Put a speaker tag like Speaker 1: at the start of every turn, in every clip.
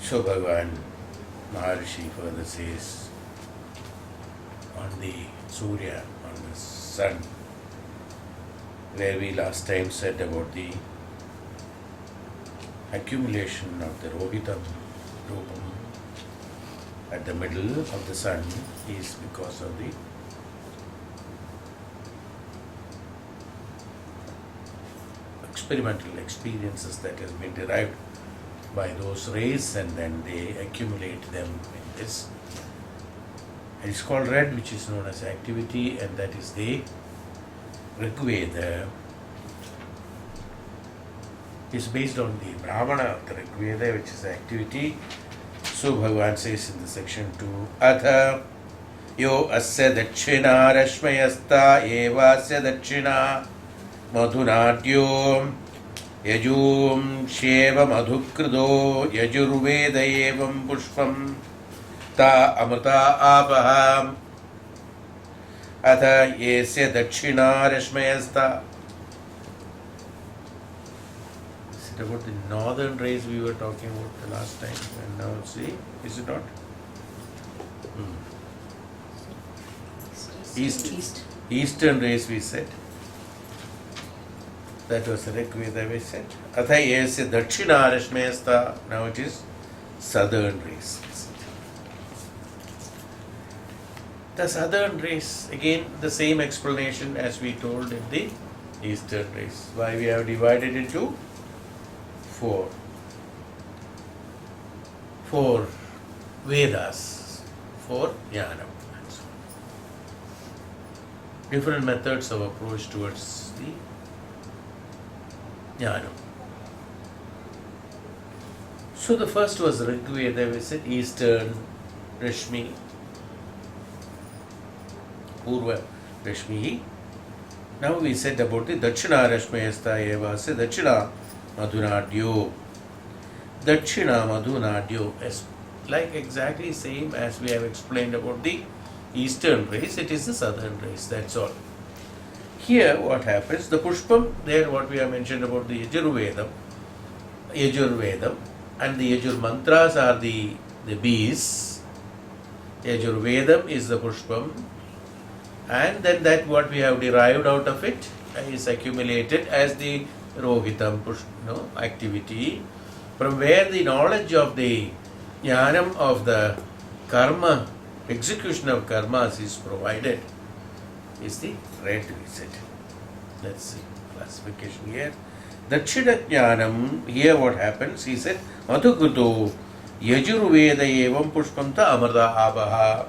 Speaker 1: So Bhagavan Maharishi further says on the Surya, on the sun, where we last time said about the accumulation of the Rohitam Rupam at the middle of the sun is because of the experimental experiences that has been derived by those rays, and then they accumulate them in this. And it's called red, which is known as activity, and that is the Rigveda. Is based on the Brahmana of the Rigveda, which is activity. So Bhagavan says in the section 2, Atha yo asya dakshina rashmayasta eva asya dakshina madhunadyo yajum sheva madhukrido yajurveda evam pushpam ta amrita apaham atha yesya dakshina rashmayasta. Is it about the northern rays we were talking about the last time? And now see, is it not? East. Eastern rays we said. That was the Rigveda we said. Atha yesya dakshina rashmayasta. Now it is southern rays. The southern rays, again the same explanation as we told in the eastern rays. Why we have divided into four Vedas, for Jnanam. Different methods of approach towards the Jnanam. So the first was Rigveda, we said Eastern Rashmi, Purva Rashmi. Now we said about the Dakshina Rashmayasta eva se Dakshina Madhunadyo. Dakshina Madhunadyo is like exactly same as we have explained about the eastern rays, it is the southern rays, that's all. Here what happens, the Pushpam, there what we have mentioned about the Yajurvedam, and the Yajur mantras are the bees. Yajurvedam is the Pushpam, and then that what we have derived out of it is accumulated as the Rohitam activity, from where the knowledge of the Jnanam of the karma, execution of karmas is provided, is the red we said. Let's see classification here. Dakshina Jnanam, here what happens, he said, Madhukuto Yajurveda evam pushpamta amrta abaha.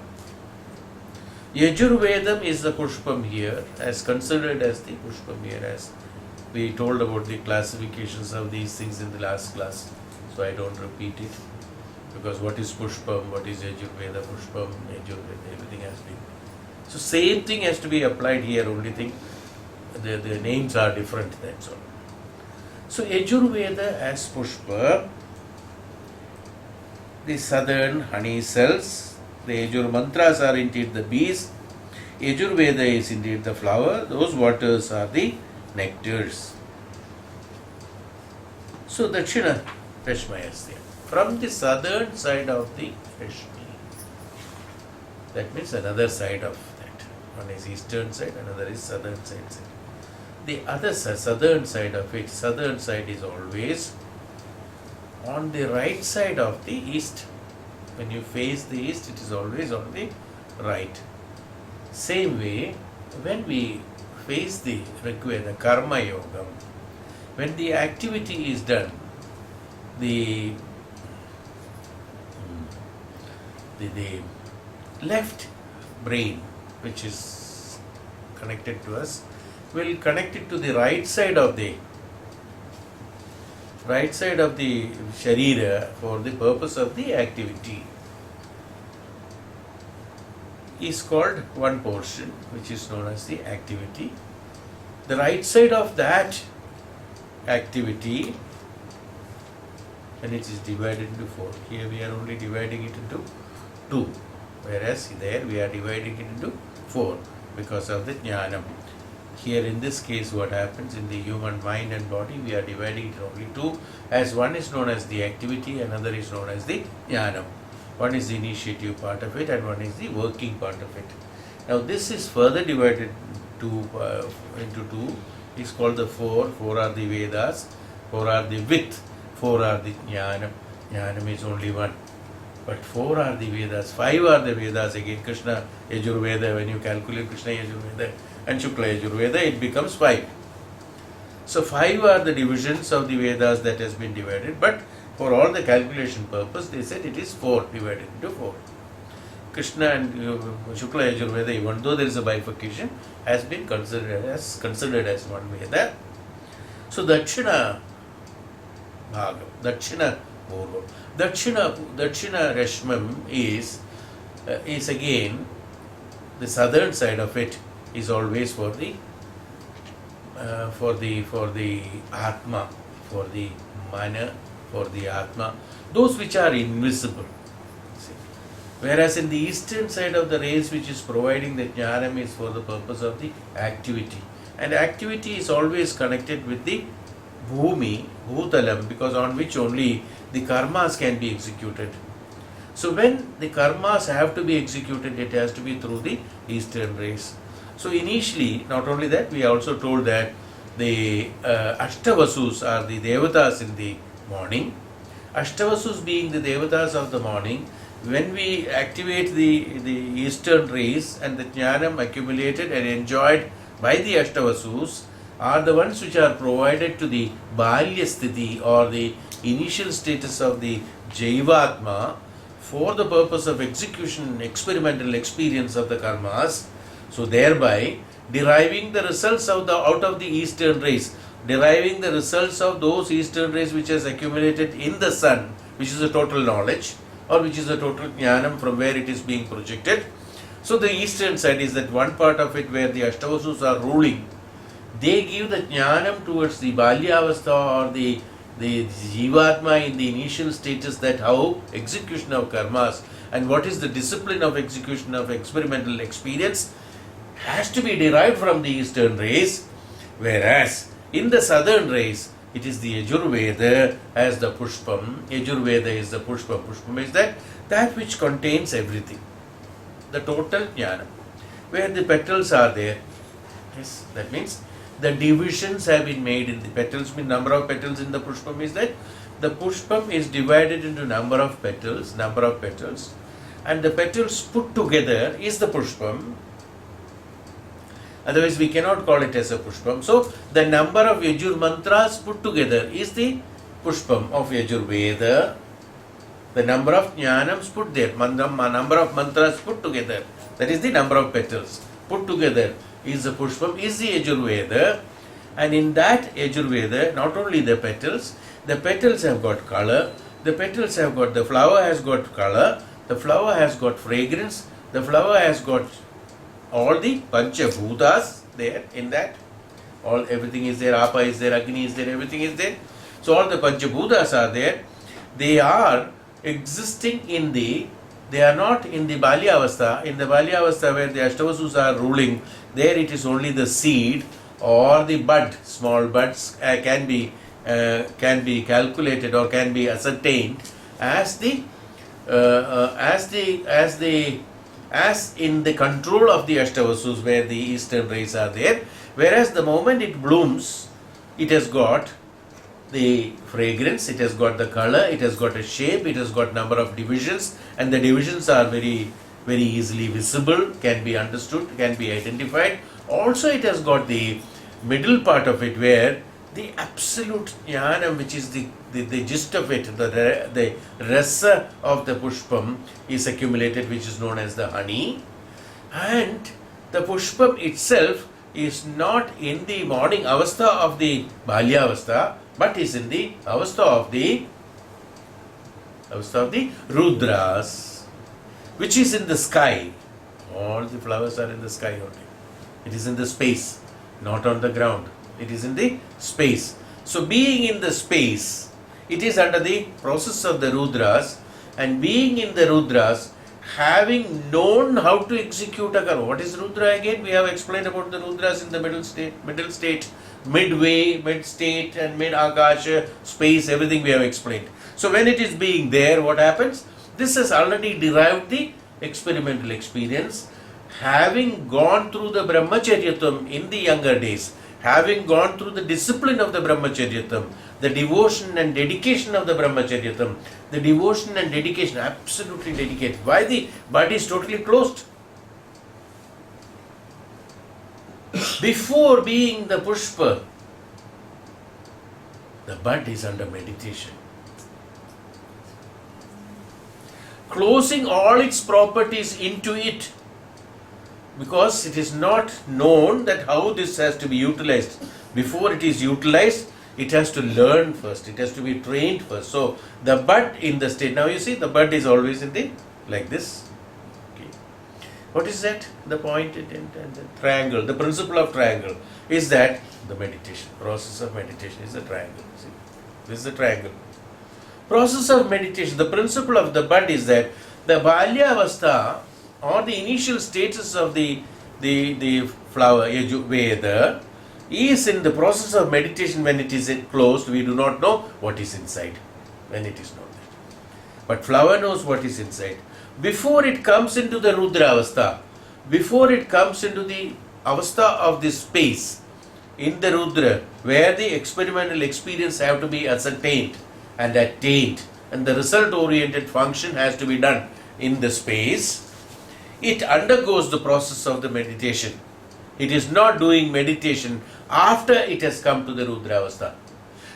Speaker 1: Yajurvedam is the pushpam here, as considered as the pushpam here, as we told about the classifications of these things in the last class, so I don't repeat it, because what is Pushpam, what is Yajurveda, Pushpam, Yajurveda, everything has been. So same thing has to be applied here, only thing, the names are different, that's all. So Yajurveda as Pushpa, the southern honey cells, the Yajur mantras are indeed the bees, Yajurveda is indeed the flower, those waters are the nectars. So Dakshina Rashmayasya, from the southern side of the Rashmi, that means another side of that. One is eastern side, another is southern side. The other southern side of it, southern side is always on the right side of the east. When you face the east, it is always on the right. Same way, when we face the Rigveda, Karma Yoga, when the activity is done, the left brain, which is connected to us, will connect it to the right side of the Sharira for the purpose of the activity. Is called one portion, which is known as the activity. The right side of that activity, and it is divided into four. Here we are only dividing it into two, whereas there we are dividing it into four because of the Jnanam. here in this case what happens in the human mind and body, we are dividing it only two, as one is known as the activity, another is known as the jnanam. One is the initiative part of it and one is the working part of it. Now this is further divided into two. It's called the four. Four are the Vedas, four are the with, four are the jnanam. Jnanam is only one. But four are the Vedas, five are the Vedas again. Krishna Yajurveda, when you calculate Krishna Yajurveda and Shukla Yajurveda, it becomes five. So five are the divisions of the Vedas that has been divided, but for all the calculation purpose, they said it is four divided into four. Krishna and Shukla Yajurveda, even though there is a bifurcation, has been considered as one Veda. So Dakshina Bhagam, Dakshina Purvam. Dakshina Rashmam is again the southern side of it is always for the Atma, for the Mana, for the Atma, those which are invisible. See. Whereas in the eastern side of the race, which is providing the jnanam, is for the purpose of the activity. And activity is always connected with the Bhumi, Bhutalam, because on which only the karmas can be executed. So when the karmas have to be executed, it has to be through the eastern race. So initially, not only that, we also told that the Ashtavasus are the Devatas in the morning. Ashtavasus being the Devatas of the morning, when we activate the eastern race and the jnanam accumulated and enjoyed by the Ashtavasus are the ones which are provided to the Balya Sthiti or the initial status of the Jaivatma for the purpose of execution, experimental experience of the karmas. So thereby deriving the results out of the eastern race, deriving the results of those eastern rays which has accumulated in the sun, which is a total knowledge or which is a total jnanam from where it is being projected. So the eastern side is that one part of it where the Ashtavasus are ruling. They give the jnanam towards the Balyavastha or the Jivatma in the initial status, that how execution of karmas and what is the discipline of execution of experimental experience has to be derived from the eastern race, whereas in the southern race it is the Yajurveda as the Pushpam. Yajurveda is the Pushpam. Pushpam is that which contains everything, the total jnana, where the petals are there. Yes, that means the divisions have been made in the petals. Mean number of petals in the Pushpam is that the Pushpam is divided into number of petals, and the petals put together is the Pushpam. Otherwise we cannot call it as a Pushpam. So the number of Yajur mantras put together is the Pushpam of Yajurveda. The number of jnanams put there, number of mantras put together, that is the number of petals put together is the Pushpam, is the Yajurveda. And in that Yajurveda, not only the petals have got color, the flower has got color, the flower has got fragrance, the flower has got all the Panchabhutas there in that. Everything is there, Apa is there, Agni is there, everything is there. So all the Panchabhutas are there. They are existing they are not in the Balyavastha. In the Balyavastha where the Ashtavasus are ruling, there it is only the seed or the bud, small buds can be calculated or can be ascertained as in the control of the Ashtavasus where the eastern rays are there, whereas the moment it blooms, it has got the fragrance, it has got the color, it has got a shape, it has got number of divisions, and the divisions are very, very easily visible, can be understood, can be identified. Also it has got the middle part of it where the absolute jnanam, which is the gist of it, the rasa of the Pushpam is accumulated, which is known as the honey. And the Pushpam itself is not in the morning avastha of the Balyavastha, but is in the avastha of the Rudras, which is in the sky. All the flowers are in the sky only. It is in the space, not on the ground. It is in the space. So being in the space, it is under the process of the Rudras, and being in the Rudras having known how to execute a karma. What is Rudra again? We have explained about the Rudras in the middle state, midway, mid state, and mid Akasha, space, everything we have explained. So when it is being there, what happens? This has already derived the experimental experience. Having gone through the Brahmacharyatam in the younger days, having gone through the discipline of the Brahmacharyatam, the devotion and dedication of the Brahmacharyatam, the devotion and dedication, absolutely dedicated. Why the bud is totally closed? Before being the pushpa, the bud is under meditation. Closing all its properties into it, because it is not known that how this has to be utilized. Before it is utilized, it has to learn first, it has to be trained first. So the bud in the state, now you see the bud is always in the, like this. Okay. What is that? The point and the triangle, the principle of triangle is that the meditation, process of meditation is the triangle. See, this is the triangle. Process of meditation, the principle of the bud is that the Balya Avastha or the initial status of the flower, Veda, is in the process of meditation. When it is closed, we do not know what is inside when it is not there. But flower knows what is inside. Before it comes into the Rudra Avastha, before it comes into the Avastha of this space, in the Rudra, where the experimental experience have to be ascertained and attained, and the result-oriented function has to be done in the space, it undergoes the process of the meditation. It is not doing meditation after it has come to the Rudra Avastha.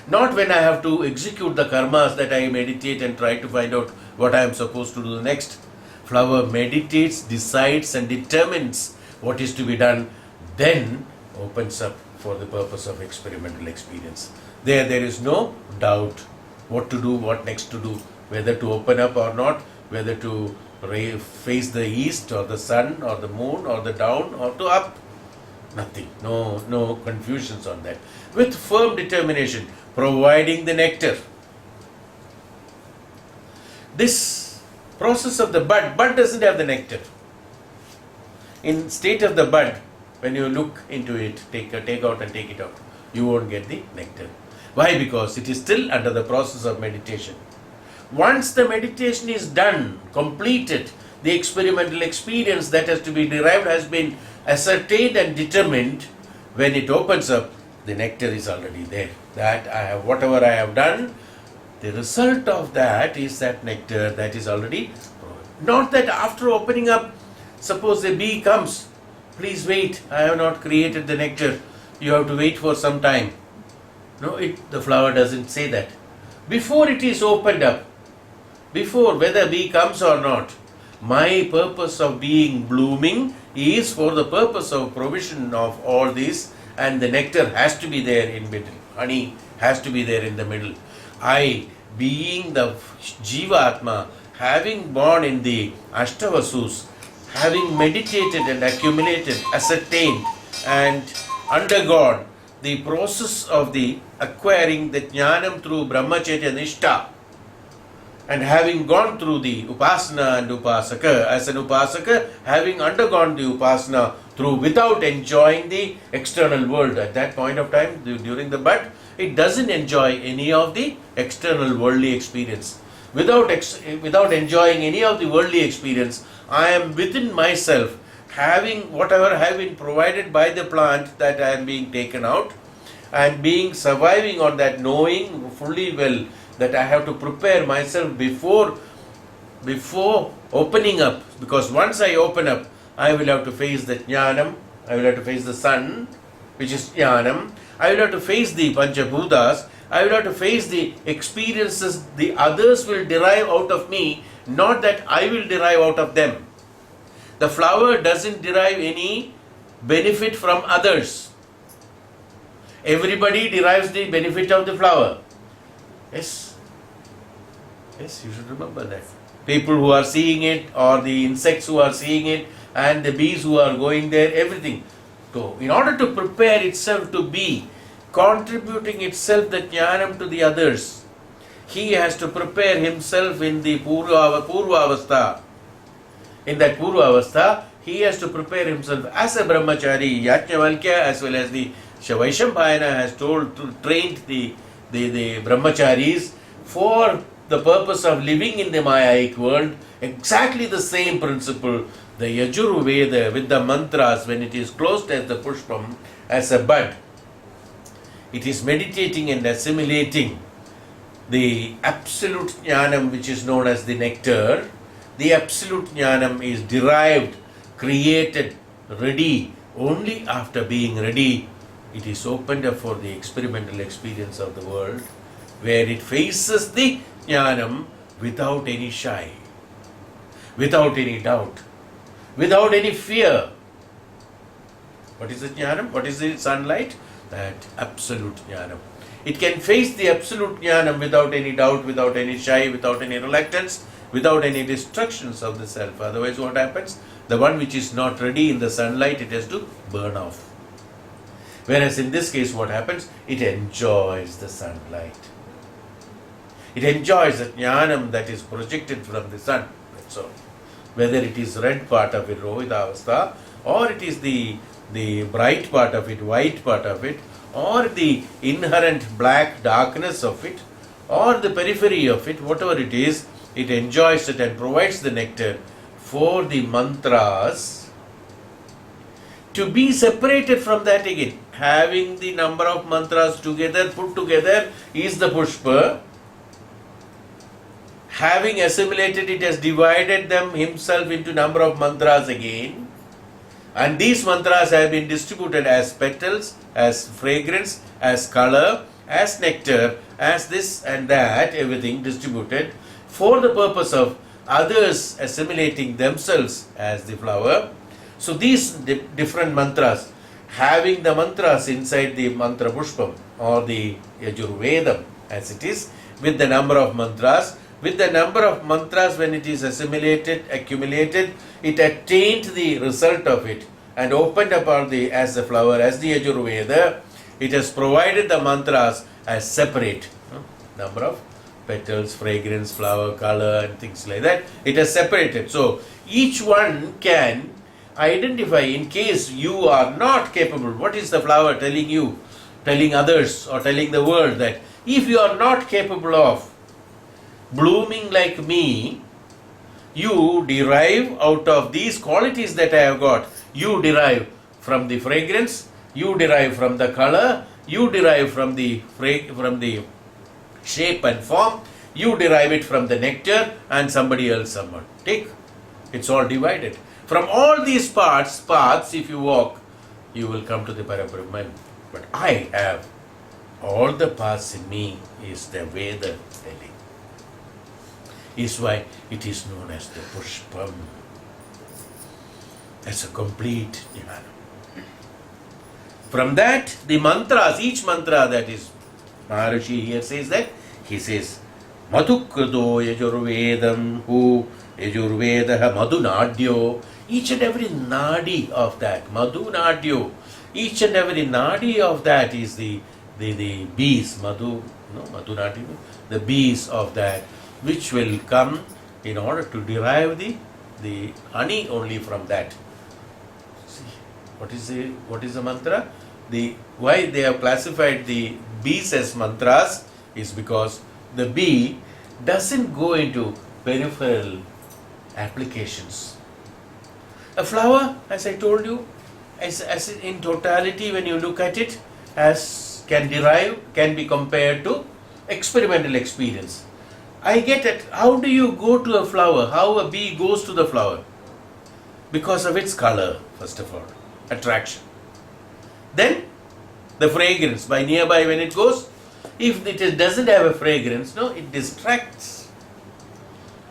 Speaker 1: Not when I have to execute the karmas that I meditate and try to find out what I am supposed to do next. Flower meditates, decides and determines what is to be done, then opens up for the purpose of experimental experience. There is no doubt what to do, what next to do, whether to open up or not, whether to face the east or the sun or the moon or the down or to up. Nothing, no confusions on that. With firm determination, providing the nectar. This process of the bud doesn't have the nectar. In state of the bud, when you look into it, take out and take it out, you won't get the nectar. Why? Because it is still under the process of meditation. Once the meditation is done, completed, the experimental experience that has to be derived has been ascertained and determined. When it opens up, the nectar is already there. That I have, whatever I have done, the result of that is that nectar that is already provided. Not that after opening up, suppose a bee comes, please wait, I have not created the nectar, you have to wait for some time. No, the flower doesn't say that. Before it is opened up, before whether bee comes or not, my purpose of being blooming is for the purpose of provision of all this, and the nectar has to be there in middle. Honey has to be there in the middle. I, being the Jiva Atma, having born in the Ashtavasus, having meditated and accumulated, ascertained and undergone the process of the acquiring the jnanam through brahmacharya nishta, and having gone through the upasana and upasaka, as an upasaka, having undergone the upasana through without enjoying the external world at that point of time during the bud, it doesn't enjoy any of the external worldly experience. Without enjoying any of the worldly experience, I am within myself, having whatever have been provided by the plant that I am being taken out, and being surviving on that, knowing fully well that I have to prepare myself before opening up, because once I open up, I will have to face the jnanam, I will have to face the sun, which is jnanam, I will have to face the panchabhutas, I will have to face the experiences the others will derive out of me, not that I will derive out of them. The flower doesn't derive any benefit from others. Everybody derives the benefit of the flower. Yes, you should remember that. People who are seeing it, or the insects who are seeing it, and the bees who are going there, everything. So, in order to prepare itself to be contributing itself the jnanam to the others, he has to prepare himself in the Purva Avastha. in that Purva Avastha, he has to prepare himself as a brahmachari. Yajnavalkya as well as the Vaishambhayana has trained the brahmacharis for the purpose of living in the Mayaik world. Exactly the same principle. The Yajurveda with the mantras, when it is closed as the pushpam, as a bud, it is meditating and assimilating the absolute jnanam, which is known as the nectar. The absolute jnanam is derived, created, ready. Only after being ready, it is opened up for the experimental experience of the world, where it faces the jnanam without any shy, without any doubt, without any fear. What is the jnanam? What is the sunlight? That absolute jnanam. It can face the absolute jnanam without any doubt, without any shy, without any reluctance, without any destructions of the self. Otherwise, what happens? The one which is not ready in the sunlight, it has to burn off. Whereas in this case, what happens? It enjoys the sunlight. It enjoys the jnanam that is projected from the sun. That's all. Whether it is red part of it, Rohita Avastha, or it is the bright part of it, white part of it, or the inherent black darkness of it, or the periphery of it, whatever it is, it enjoys it and provides the nectar for the mantras to be separated from that again. Having the number of mantras together, put together, is the pushpa. Having assimilated it, has divided them himself into number of mantras again. And these mantras have been distributed as petals, as fragrance, as color, as nectar, as this and that, everything distributed for the purpose of others assimilating themselves as the flower. So these different mantras, having the mantras inside the mantra pushpam or the Yajurvedam as it is, with the number of mantras, when it is assimilated, accumulated, it attained the result of it and opened up as the flower, as the Yajurveda. It has provided the mantras as separate number of petals, fragrance, flower, color, and things like that. It has separated. So each one can identify, in case you are not capable. What is the flower telling you, telling others, or telling the world? That if you are not capable of blooming like me, you derive out of these qualities that I have got. You derive from the fragrance, you derive from the color, you derive from the shape and form, you derive it from the nectar, and somebody else someone. Take. It's all divided. From all these paths, if you walk, you will come to the Parabrahman. But I have all the paths in me, is the Veda telling. Is why it is known as the Pushpam. That's a complete jnana. From that, the mantras, each mantra, that is, Maharishi here says that, he says, Madhukrado Yajurvedam hu Yajurvedaha Madhunadyo. Each and every nadi of that, Madhunadyo, each and every nadi of that is the bees, Madhunadyo, the bees of that, which will come in order to derive the honey only from that. See, what is the mantra? Why they have classified the bees as mantras is because the bee doesn't go into peripheral applications. A flower, as I told you, as in totality, when you look at it, can be compared to experimental experience. I get it. How do you go to a flower? How a bee goes to the flower? Because of its color, first of all, attraction. Then the fragrance. By nearby when it goes, if it doesn't have a fragrance, it distracts.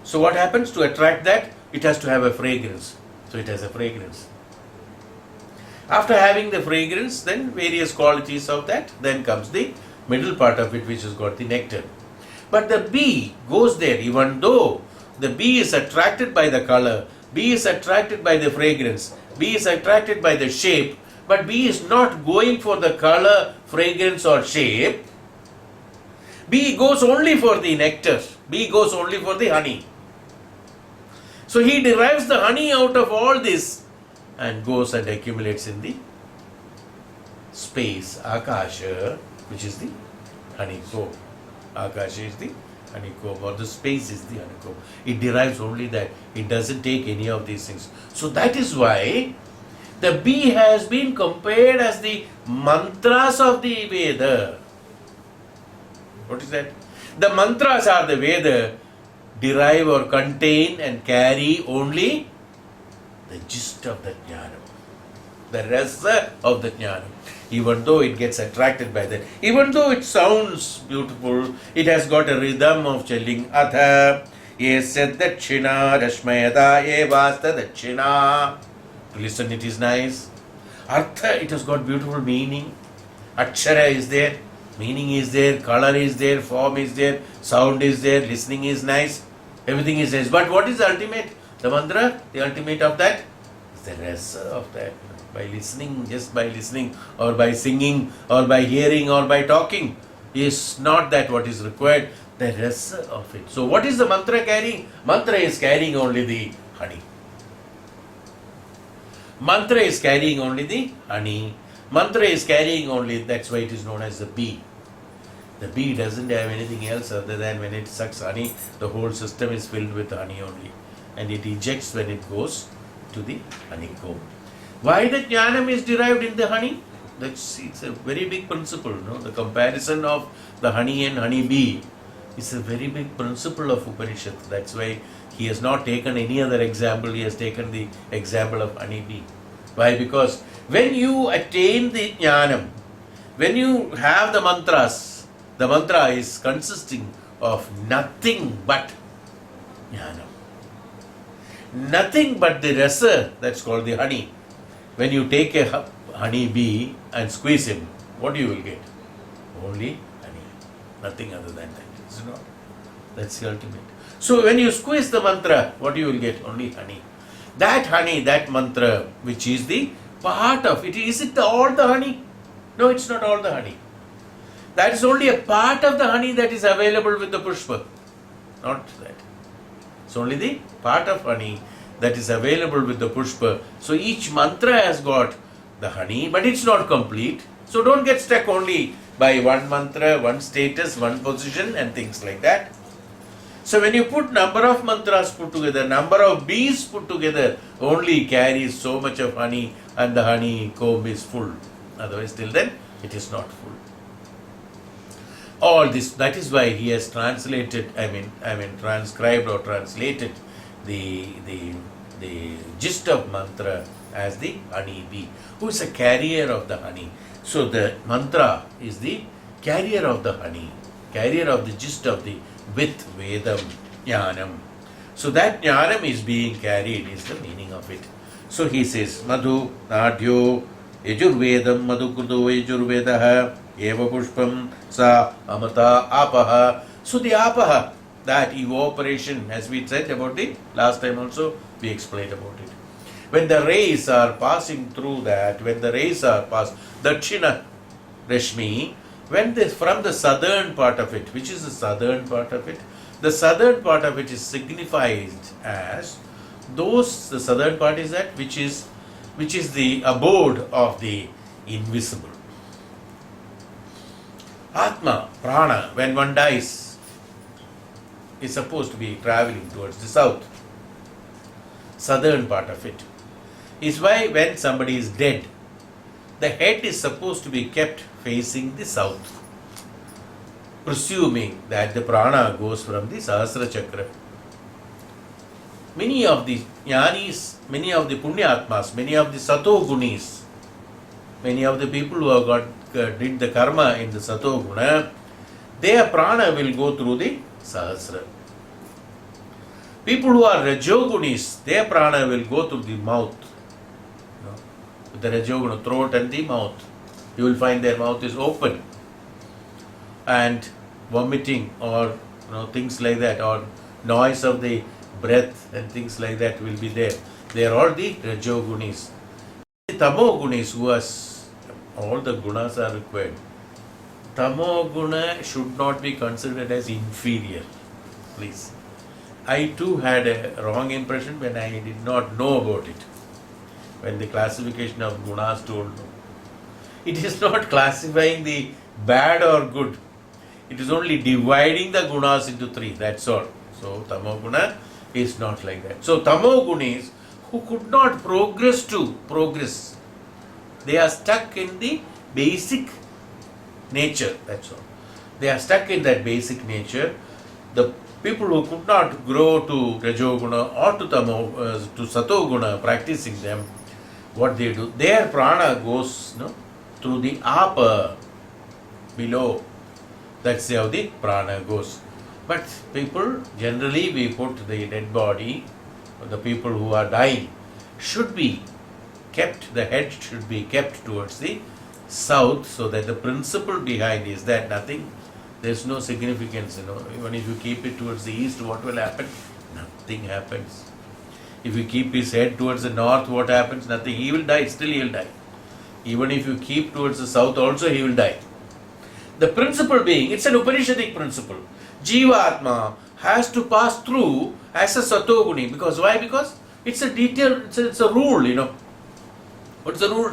Speaker 1: So what happens to attract that? It has to have a fragrance. So it has a fragrance. After having the fragrance, then various qualities of that, then comes the middle part of it, which has got the nectar. But the bee goes there, even though the bee is attracted by the color, bee is attracted by the fragrance, bee is attracted by the shape, but bee is not going for the color, fragrance or shape. Bee goes only for the nectar. Bee goes only for the honey. So he derives the honey out of all this and goes and accumulates in the space, Akasha, which is the honeycomb. Akasha is the honeycomb, or the space is the honeycomb. It derives only that. It doesn't take any of these things. So that is why the bee has been compared as the mantras of the Veda. What is that? The mantras are the Veda, derive or contain and carry only the gist of the jnanam, the rasa of the jnanam. Even though it gets attracted by that, even though it sounds beautiful, it has got a rhythm of telling atha yesya dakshina rashmayata evasta dakshina. To listen, it is nice. Artha, it has got beautiful meaning. Akshara is there, meaning is there, color is there, form is there, sound is there, listening is nice, everything is nice. But what is the ultimate? The mantra, the ultimate of that is the rasa of that. By listening, just by listening, or by singing, or by hearing, or by talking, is not that what is required, the rasa of it. So what is the mantra carrying? Mantra is carrying only the honey. Mantra is carrying only the honey. Mantra is carrying only, that's why it is known as the bee. The bee doesn't have anything else other than when it sucks honey, the whole system is filled with honey only. And it ejects when it goes to the honeycomb. Why the jnanam is derived in the honey? It's a very big principle. No? The comparison of the honey and honey bee is a very big principle of Upanishad. That's why he has not taken any other example. He has taken the example of honey bee. Why? Because when you attain the jnanam, when you have the mantras, the mantra is consisting of nothing but jnanam. Nothing but the rasa, that's called the honey. When you take a honey bee and squeeze him, what you will get? Only honey. Nothing other than that. Is it not? That's the ultimate. So when you squeeze the mantra, what you will get? Only honey. That honey, that mantra, which is the part of it. Is it all the honey? No, it's not all the honey. That is only a part of the honey that is available with the pushpa. Not that. It's only the part of honey that is available with the pushpa. So each mantra has got the honey, but it's not complete. So don't get stuck only by one mantra, one status, one position and things like that. So when you put number of mantras put together, number of bees put together, only carries so much of honey and the honey comb is full. Otherwise till then it is not full. All this, that is why he has translated, transcribed or translated the gist of mantra as the honey bee, who is a carrier of the honey. So the mantra is the carrier of the honey, carrier of the gist of the with Vedam, Jnanam. So that Jnanam is being carried is the meaning of it. So he says, Madhu, Nadhyo, Yajurvedam, Madhu Kudu, Yajurvedaha, Eva Pushpam, Sa, Amata, Apaha. So the Apaha, that evaporation, as we said about the last time also, we explained about it. When the rays are passing through that, when the rays are passed, Dakshina Rashmi, when they from the southern part of it, which is the southern part of it? The southern part of it is signified as those, the southern part is that which is the abode of the invisible. Atma, prana, when one dies, is supposed to be traveling towards the south. Southern part of it is why when somebody is dead, the head is supposed to be kept facing the south, presuming that the prana goes from the Sahasra Chakra. Many of the jnanis, many of the punyatmas, many of the sato gunis, many of the people who have did the karma in the sato guna, their prana will go through the Sahasra. People who are rajogunis, their prana will go through the mouth. With the rajoguna, throat and the mouth. You will find their mouth is open. And vomiting or things like that, or noise of the breath and things like that will be there. They are all the rajogunis. The tamogunis, who has all the gunas are required. Tamoguna should not be considered as inferior. Please. I too had a wrong impression when I did not know about it. When the classification of gunas told me. It is not classifying the bad or good. It is only dividing the gunas into three, that's all. So tamoguna is not like that. So tamogunis who could not progress, they are stuck in the basic nature, that's all. They are stuck in that basic nature. The people who could not grow to Rajoguna or to Satoguna, practicing them, what they do, their prana goes through the upper, below. That's how the prana goes. But people, generally we put the dead body, the people who are dying, should be kept, the head should be kept towards the south, so that the principle behind is that nothing, there's no significance, even if you keep it towards the east, what will happen? Nothing happens. If you keep his head towards the north, what happens? Nothing. He will die, still he will die. Even if you keep towards the south also, he will die. The principle being, it's an Upanishadic principle. Jivatma has to pass through as a Satoguni. Because why? Because it's a detail, it's a rule, What's the rule?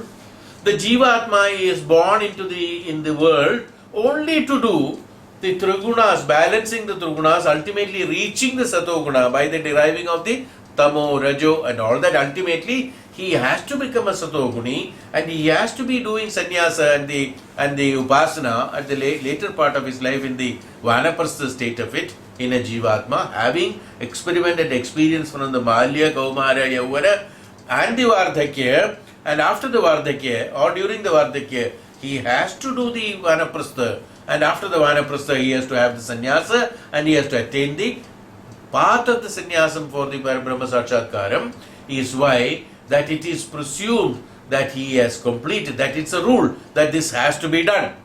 Speaker 1: The Jivatma is born in the world only to do the Trigunas, balancing the Trigunas, ultimately reaching the Satoguna by the deriving of the Tamo, Rajo and all that. Ultimately, he has to become a Satoguni and he has to be doing sannyasa and the upasana at the later part of his life in the Vanaprastha state of it, in a Jivatma, having experimented experience from the Malya, Kaumara, Yavana and the Vardhakya, and after the Vardhakya or during the Vardhakya, he has to do the Vanaprastha, and after the Vanaprastha he has to have the sannyasa and he has to attain the path of the sannyasam for the Parabrahma Sakshatkaram. Is why that it is presumed that he has completed, that it's a rule that this has to be done.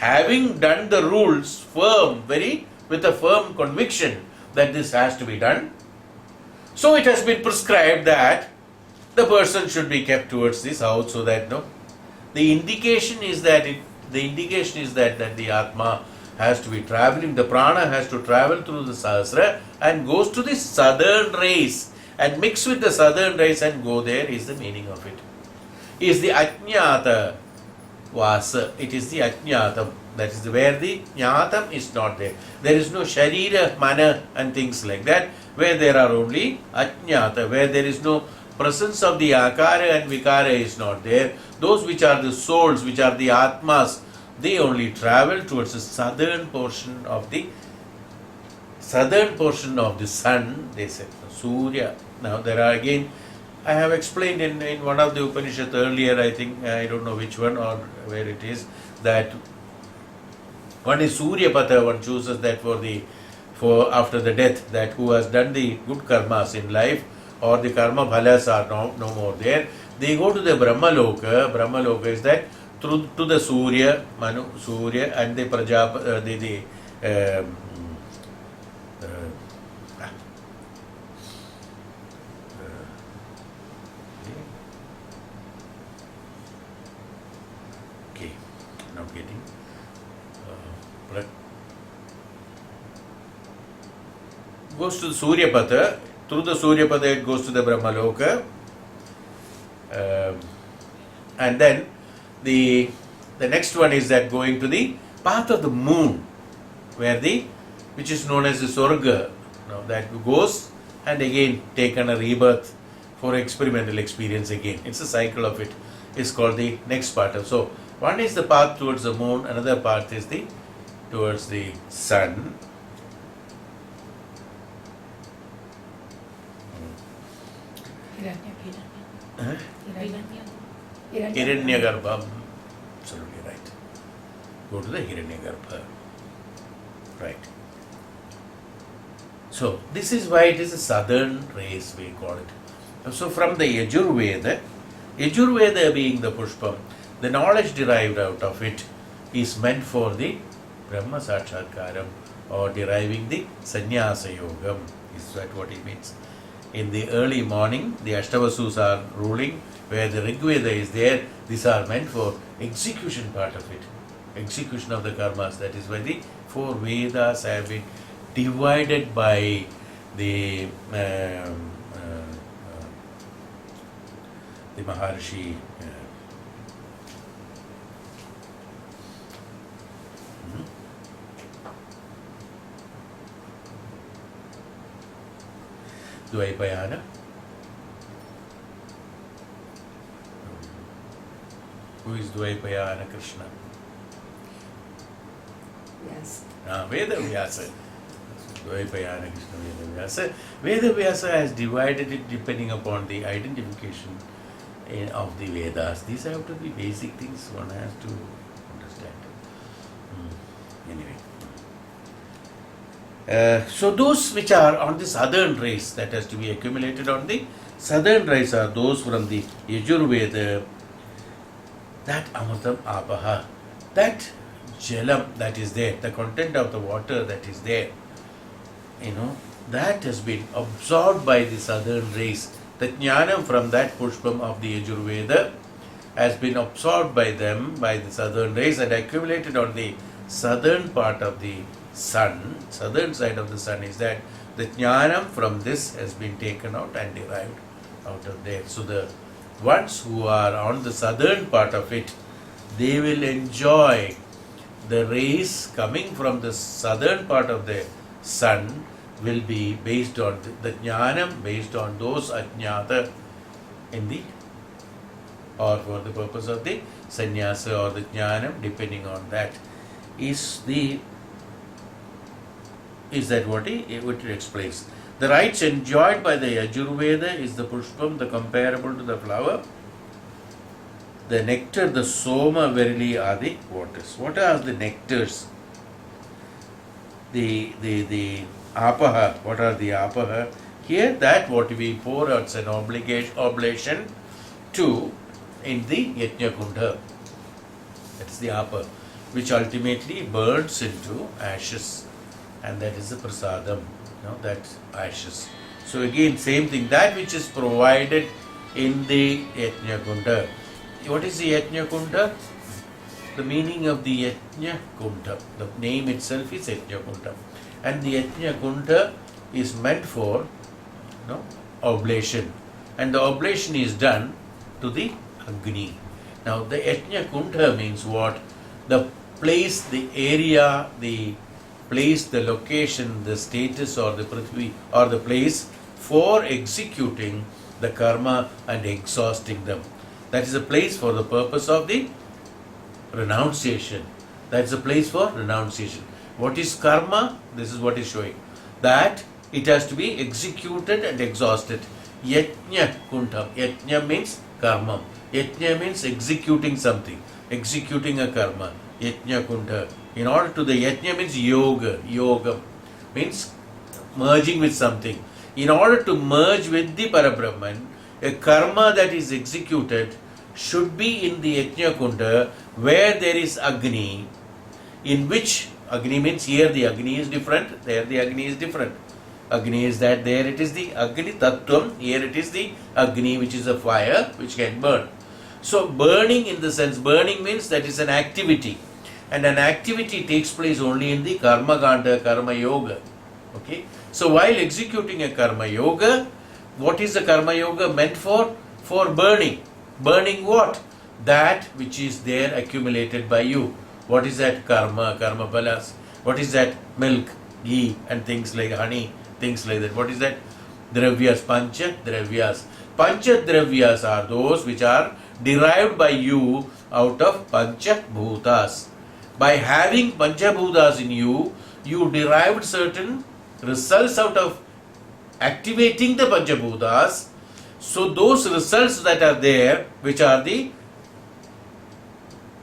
Speaker 1: Having done the rules firm, with a firm conviction that this has to be done, so it has been prescribed that the person should be kept towards the south, so that the indication is that the Atma has to be traveling, the prana has to travel through the Sahasra and goes to the southern rays and mix with the southern rays and go there, is the meaning of it. Is the Ajnata Vasa, it is the Ajnatam, that is where the Jnatam is not there. There is no Sharira, Mana and things like that, where there are only Ajnata, where there is no presence of the Akara and Vikara is not there. Those which are the souls, which are the Atmas, they only travel towards the southern portion of the sun, they said, Surya. Now there are again, I have explained in one of the Upanishads earlier, I think, I don't know which one or where it is, that one is Surya Pata, one chooses that for after the death, that who has done the good karmas in life, or the karma bhalas are no more there, they go to the Brahmaloka. Brahmaloka is that to the Surya and the Prajapati, not getting goes to the Suryapata. Through the Suryapata it goes to the Brahmaloka, and then the next one is that going to the path of the moon, which is known as the Sorga. Now that goes and again taken a rebirth for experimental experience again. It's a cycle of it. It's called the next part of. So one is the path towards the moon, another path is towards the sun. Hiranyagarbha. Absolutely right. Go to the Hiranyagarbha. Right. So this is why it is a southern race, we call it. So from the Yajurveda being the Pushpam, the knowledge derived out of it is meant for the Brahma Sakshatkaram, or deriving the Sannyasa Yogam. Is that what it means? In the early morning, the Ashtavasus are ruling, where the Rigveda is there. These are meant for execution part of it, execution of the karmas. That is why the 4 Vedas have been divided by the the Maharshi Dvaipayana. Who is Dvaipayana Krishna?
Speaker 2: Yes.
Speaker 1: Vedavyasa. Dvaipayana Krishna Vedavyasa. Vedavyasa has divided it depending upon the identification of the Vedas. These have to be basic things one has to understand. Anyway. So those which are on the southern race, that has to be accumulated on the southern race, are those from the Yajurveda. That Amritam Apaha, that Jalam that is there, the content of the water that is there, that has been absorbed by the southern race. The Jnanam from that Pushpam of the Yajurveda has been absorbed by them, by the southern race, and accumulated on the southern part of the sun. Southern side of the sun is that the Jnanam from this has been taken out and derived out of there. So the ones who are on the southern part of it, they will enjoy the rays coming from the southern part of the sun will be based on the Jnanam, based on those Ajnata in the, or for the purpose of the Sannyasa or the Jnanam, depending on that. Is that what it explains? The rights enjoyed by the Yajurveda is the Pushpam, the comparable to the flower. The nectar, the Soma, verily are the waters. What are the nectars? The Apaha. What are the Apaha? Here, that what we pour out is an oblation to in the Yajna Kunda. That's the Apa, which ultimately burns into ashes, and that is the Prasadam. That ashes. So again, same thing, that which is provided in the Yajna Kunda. What is the Yajna Kunda? The meaning of the Yajna Kunda, the name itself is Yajna Kunda. And the Yajna Kunda is meant for oblation. And the oblation is done to the Agni. Now the Yajna Kunda means what? The place, the area, the place, the location, the status or the prithvi or the place for executing the karma and exhausting them. That is a place for the purpose of the renunciation. That is a place for renunciation. What is karma? This is what is showing. That it has to be executed and exhausted. Yajna Kundam. Yajna means karma. Yajna means executing something. Executing a karma. Yajna Kunda. In order to the Yajna means yoga. Yoga means merging with something. In order to merge with the Parabrahman, a karma that is executed should be in the Yajna Kunda where there is Agni, in which Agni means here the Agni is different, there the Agni is different. Agni is that there it is the Agni Tattvam, here it is the Agni which is a fire which can burn. So burning, in the sense, burning means that is an activity, and an activity takes place only in the Karma Kanda, Karma Yoga. Okay? So while executing a Karma Yoga, what is the Karma Yoga meant for? For burning. Burning what? That which is there accumulated by you. What is that? Karma, karma balas. What is that? Milk, ghee and things like honey, things like that. What is that? Dravyas, pancha dravyas. Pancha dravyas are those which are derived by you out of pancha bhutas. By having pancha bhutas in you, you derived certain results out of activating the pancha bhutas. So those results that are there, which are the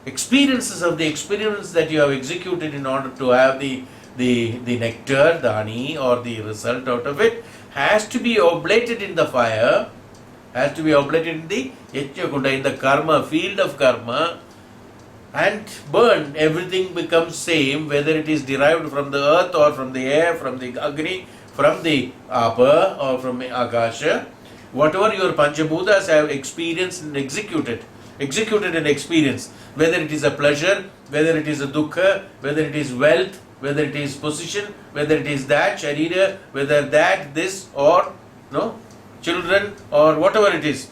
Speaker 1: experiences of the experiments that you have executed in order to have the nectar, the honey or the result out of it, has to be oblated in the fire, has to be oblated in the Yajna Kunda, in the karma, field of karma, and burn. Everything becomes same, whether it is derived from the earth or from the air, from the Agni, from the Apa or from the Akasha. Whatever your Panchabhutas have experienced and executed and experienced, whether it is a pleasure, whether it is a dukkha, whether it is wealth, whether it is position, whether it is that Sharira, whether that this or no children or whatever it is.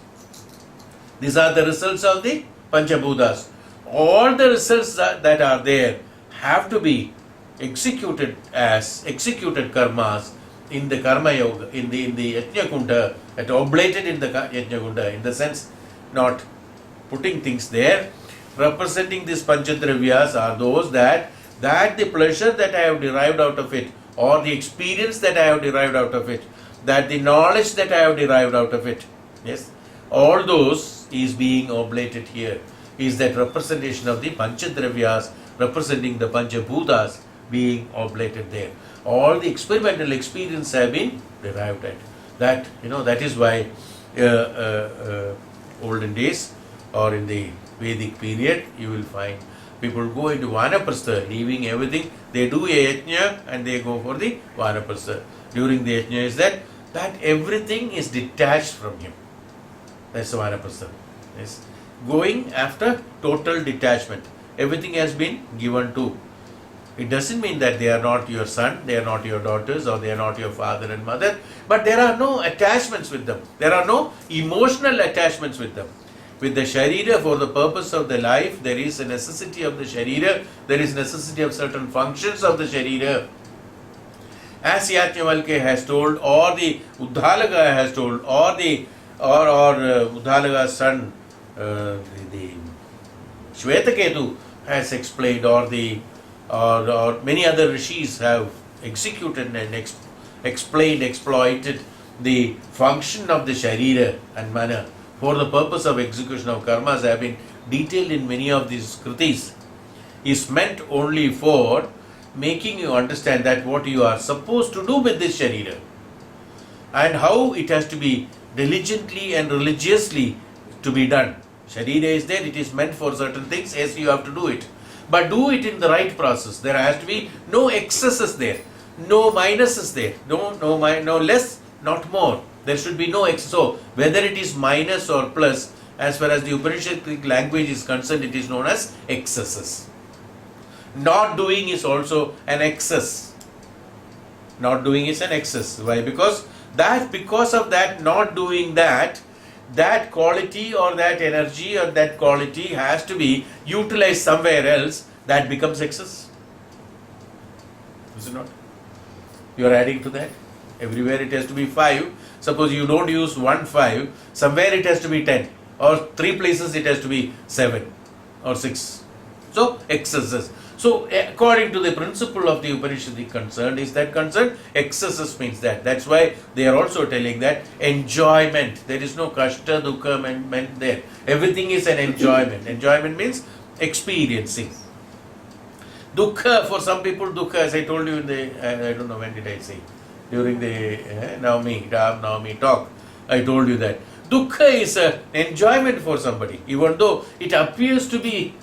Speaker 1: These are the results of the Panchabhutas. All the results that are there have to be executed as executed karmas in the karma yoga, in the Yajna Kunda, that oblated in the Yajna Kunda, in the sense not putting things there. Representing these Panchadravyas are those that the pleasure that I have derived out of it, or the experience that I have derived out of it, that the knowledge that I have derived out of it, yes, all those is being oblated here. Is that representation of the Panchadravyas representing the Panchabhutas being oblated there. All the experimental experience have been derived at. That, that is why olden days or in the Vedic period, you will find people go into Vanaprastha, leaving everything. They do a yajna and they go for the Vanaprastha. During the yajna is that everything is detached from him. That's the Vanaprastha. Yes. Going after total detachment. Everything has been given to. It doesn't mean that they are not your son, they are not your daughters, or they are not your father and mother, but there are no attachments with them. There are no emotional attachments with them. With the Sharira, for the purpose of the life, there is a necessity of the Sharira, there is necessity of certain functions of the Sharira. As Yajnavalkya has told, or the Uddalaka has told, or Uddalaka's son, the Shvetaketu has explained, or many other rishis have executed and explained, exploited the function of the Sharira and Mana for the purpose of execution of karmas have been detailed in many of these kritis, is meant only for making you understand that what you are supposed to do with this Sharira and how it has to be diligently and religiously to be done. Sharira is there, it is meant for certain things, yes, you have to do it. But do it in the right process. There has to be no excesses there, no minuses there, no less, not more. There should be no excess. So, whether it is minus or plus, as far as the Upanishadic language is concerned, it is known as excesses. Not doing is also an excess. Not doing is an excess. Why? Because of that not doing that quality or that energy or that quality has to be utilized somewhere else, that becomes excess. Is it not? You are adding to that. Everywhere it has to be 5. Suppose you don't use 1 5, somewhere it has to be 10. Or 3 places it has to be 7 or 6. So, excesses. So, according to the principle of the Upanishadic concern, excesses means that. That's why they are also telling that enjoyment. There is no kashta, dukkha meant there. Everything is an enjoyment. Enjoyment means experiencing. Dukkha, for some people, dukkha, as I told you in the, I don't know when did I say, during the Navami talk, I told you that. Dukkha is an enjoyment for somebody, even though it appears to be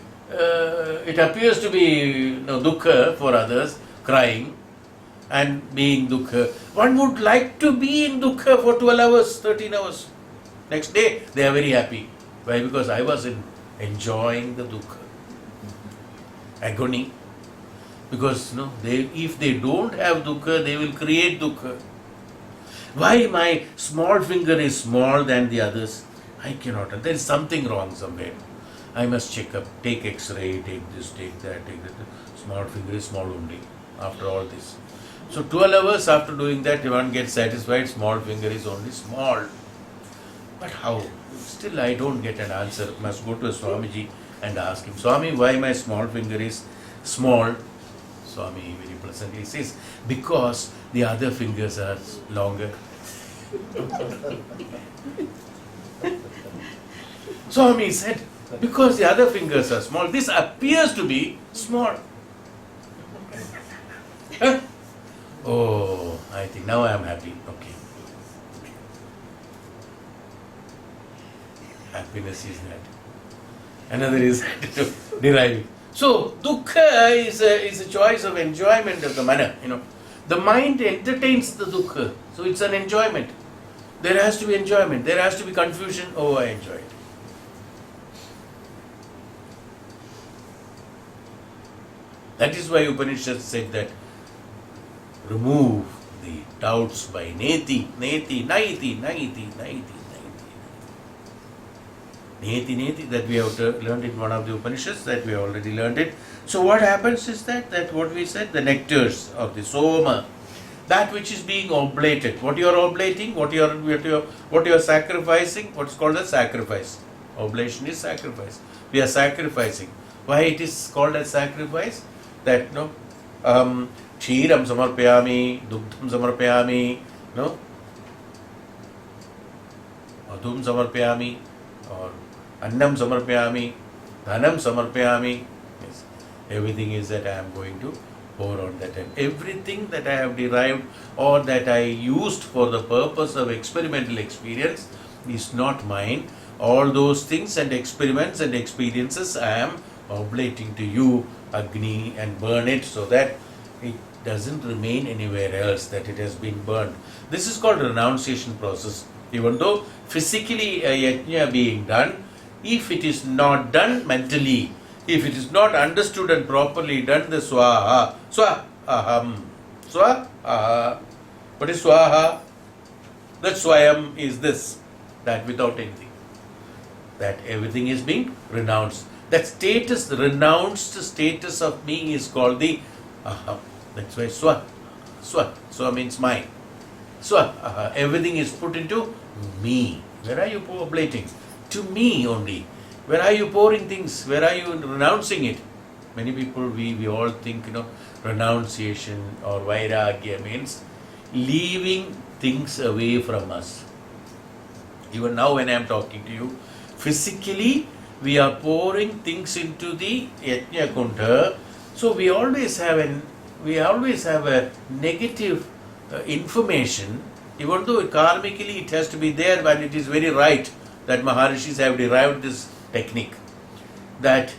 Speaker 1: dukkha for others, crying and being dukkha. One would like to be in dukkha for 12 hours, 13 hours. Next day, they are very happy. Why? Because I was enjoying the dukkha. Agony. Because if they don't have dukkha, they will create dukkha. Why my small finger is small than the others? I cannot. There is something wrong somewhere. I must check up, take X-ray, take this, take that, take that. Small finger is small only after all this. So 12 hours after doing that, one gets satisfied, small finger is only small. But how? Still I don't get an answer. Must go to a Swamiji and ask him, Swami, why my small finger is small? Swami very pleasantly says, because the other fingers are longer. Swami said, because the other fingers are small, this appears to be small. Oh, I think now I am happy. Okay. Happiness is that. Another is deriving. So, dukkha is a choice of enjoyment of the mana. The mind entertains the dukkha. So, it's an enjoyment. There has to be enjoyment. There has to be confusion. Oh, I enjoy it. That is why Upanishads said that remove the doubts by neti, neti, naiti, naiti, naiti, naiti. Neti, neti, that we have learned in one of the Upanishads, that we have already learned it. So what happens is that what we said, the nectars of the soma, that which is being oblated, what you are oblating, what you are sacrificing, what's called a sacrifice. Oblation is sacrifice. We are sacrificing. Why it is called as sacrifice? That kshiram samarpayami, dugdham samarpayami, madhum samarpayami, or annam samarpayami, dhanam samarpayami. Yes. Everything is that I am going to pour on that. And everything that I have derived or that I used for the purpose of experimental experience is not mine. All those things and experiments and experiences I am oblating to you, Agni, and burn it so that it doesn't remain anywhere else, that it has been burned. This is called renunciation process. Even though physically a yajna being done, if it is not done mentally, if it is not understood and properly done, the swaha, swaham, swaha. What is swaha? That swayam is this, that without anything. That everything is being renounced. That status, the renounced status of me is called the aham. That's why swa means mine. Everything is put into me. Where are you oblating? To me only. Where are you pouring things? Where are you renouncing it? Many people, we all think, renunciation or vairagya means leaving things away from us. Even now when I am talking to you, physically we are pouring things into the yajna kunda. So we always have a negative information, even though karmically it has to be there, but it is very right that Maharishis have derived this technique, that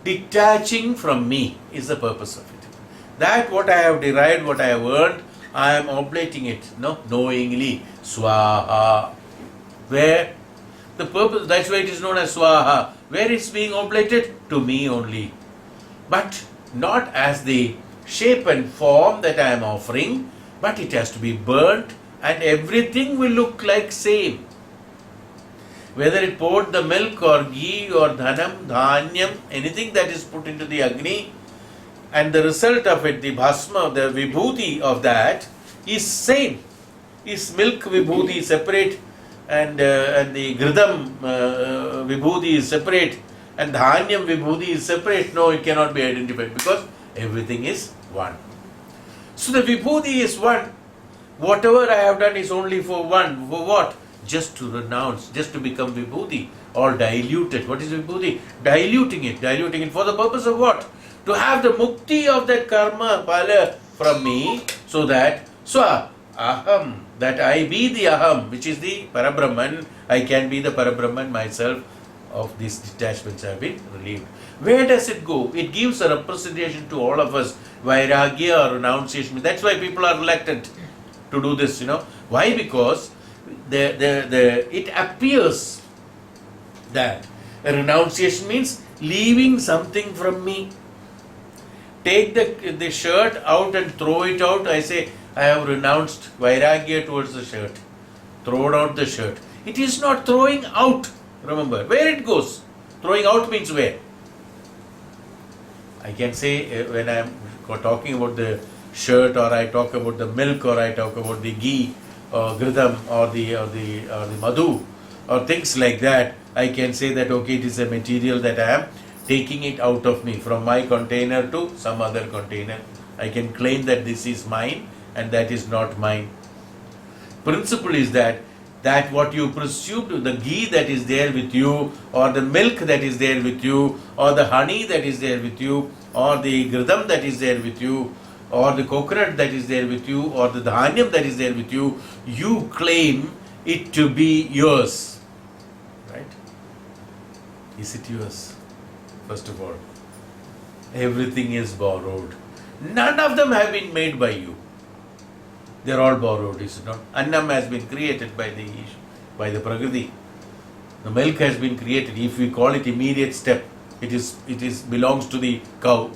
Speaker 1: detaching from me is the purpose of it. That what I have derived, what I have earned, I am oblating it, knowingly, swaha. Where? The purpose, that's why it is known as swaha. Where it's being oblated? To me only. But not as the shape and form that I am offering, but it has to be burnt and everything will look like same. Whether it poured the milk or ghee or dhanam, dhanyam, anything that is put into the Agni, and the result of it, the bhasma, the vibhuti of that is same. Is milk vibhuti separate and the gridam vibhuti is separate and dhanyam vibhuti is separate? No, it cannot be identified because everything is one. So the vibhuti is one. Whatever I have done is only for one. For what? Just to renounce, just to become vibhuti or dilute it. What is vibhuti? Diluting it for the purpose of what? To have the mukti of that karma pala from me, so that aham, that I be the aham, which is the Parabrahman, I can be the Parabrahman myself. Of these detachments have been relieved. Where does it go? It gives a representation to all of us, vairagya or renunciation. That's why people are reluctant to do this, Why? Because it appears that a renunciation means leaving something from me. Take the shirt out and throw it out. I say, I have renounced vairagya towards the shirt. Throw out the shirt. It is not throwing out. Remember, where it goes. Throwing out means where? I can say when I am talking about the shirt, or I talk about the milk, or I talk about the ghee, or gridam, or the madhu, or things like that, I can say that okay, it is a material that I am taking it out of me, from my container to some other container. I can claim that this is mine and that is not mine. Principle is that what you presumed, the ghee that is there with you, or the milk that is there with you, or the honey that is there with you, or the gridam that is there with you, or the coconut that is there with you, or the dhanyam that is there with you, you claim it to be yours. Right? Is it yours? First of all, everything is borrowed. None of them have been made by you. They are all borrowed, is it not? Annam has been created by the Prakriti. The milk has been created. If we call it immediate step, it is belongs to the cow.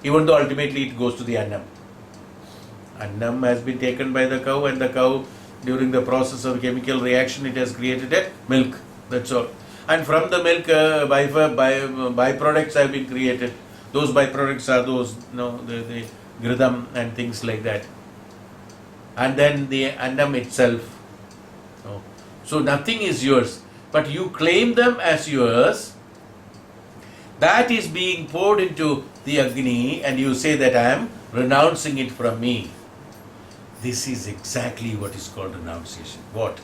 Speaker 1: even though ultimately it goes to the annam. Annam has been taken by the cow, and the cow, during the process of chemical reaction, it has created a milk. That's all. And from the milk, byproducts have been created. Those byproducts are those, the gridam and things like that. And then the annam itself. So nothing is yours, but you claim them as yours. That is being poured into the Agni, and you say that I am renouncing it from me. This is exactly what is called renunciation. What?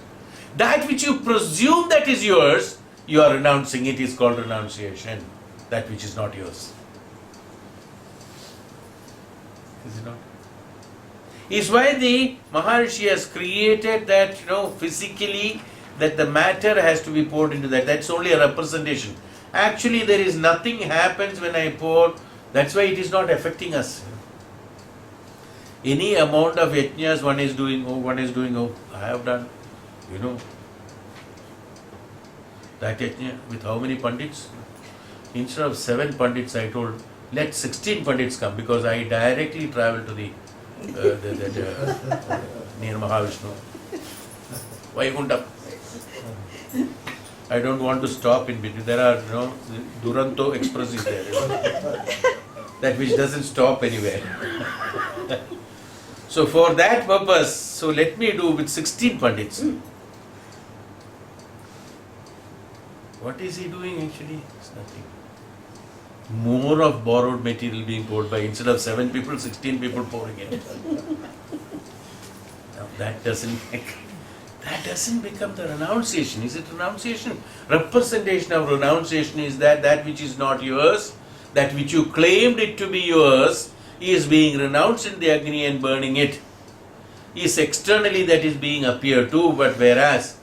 Speaker 1: That which you presume that is yours, you are renouncing it, is called renunciation. That which is not yours. Is it not? Is why the Maharishi has created that, physically, that the matter has to be poured into that. That's only a representation. Actually, there is nothing happens when I pour. That's why it is not affecting us. Any amount of yajnas one is doing, I have done, that yajna with how many pandits? Instead of 7 pandits, I told, let 16 pandits come, because I directly travel to the near Mahavishnu. Vaikuntham. I don't want to stop in between. There are, Duranto Express is there. That which doesn't stop anywhere. So for that purpose, so let me do with 16 pandits. What is he doing actually? It's nothing. More of borrowed material being poured by, instead of 7 people, 16 people pouring it. Now that doesn't become the renunciation. Is it renunciation? Representation of renunciation is that which is not yours, that which you claimed it to be yours, is being renounced in the Agni and burning it. Is externally that is being appeared to, but whereas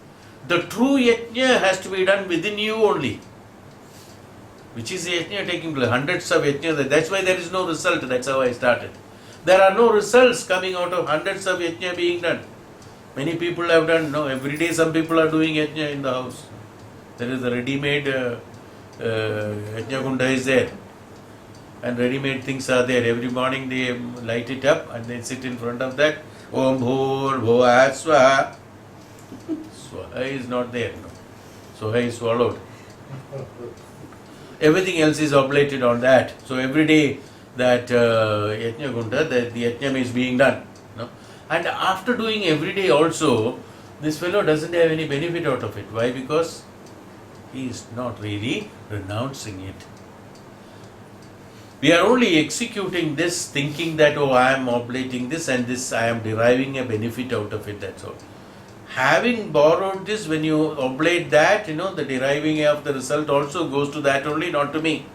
Speaker 1: the true yajna has to be done within you only. Which is the yajna taking place? Hundreds of yajna. That's why there is no result. That's how I started. There are no results coming out of hundreds of yajna being done. Many people have done, every day some people are doing yajna in the house. There is a ready-made yajna kunda is there. And ready-made things are there. Every morning they light it up and they sit in front of that. Om Bhur Bhuva Swaha. Swaha is not there. Swaha is swallowed. Everything else is oblated on that. So every day that yajna kunda, the yajna is being done. And after doing every day also, this fellow doesn't have any benefit out of it. Why? Because he is not really renouncing it. We are only executing this, thinking that, I am oblating this and this, I am deriving a benefit out of it, that's all. Having borrowed this, when you oblate that, the deriving of the result also goes to that only, not to me.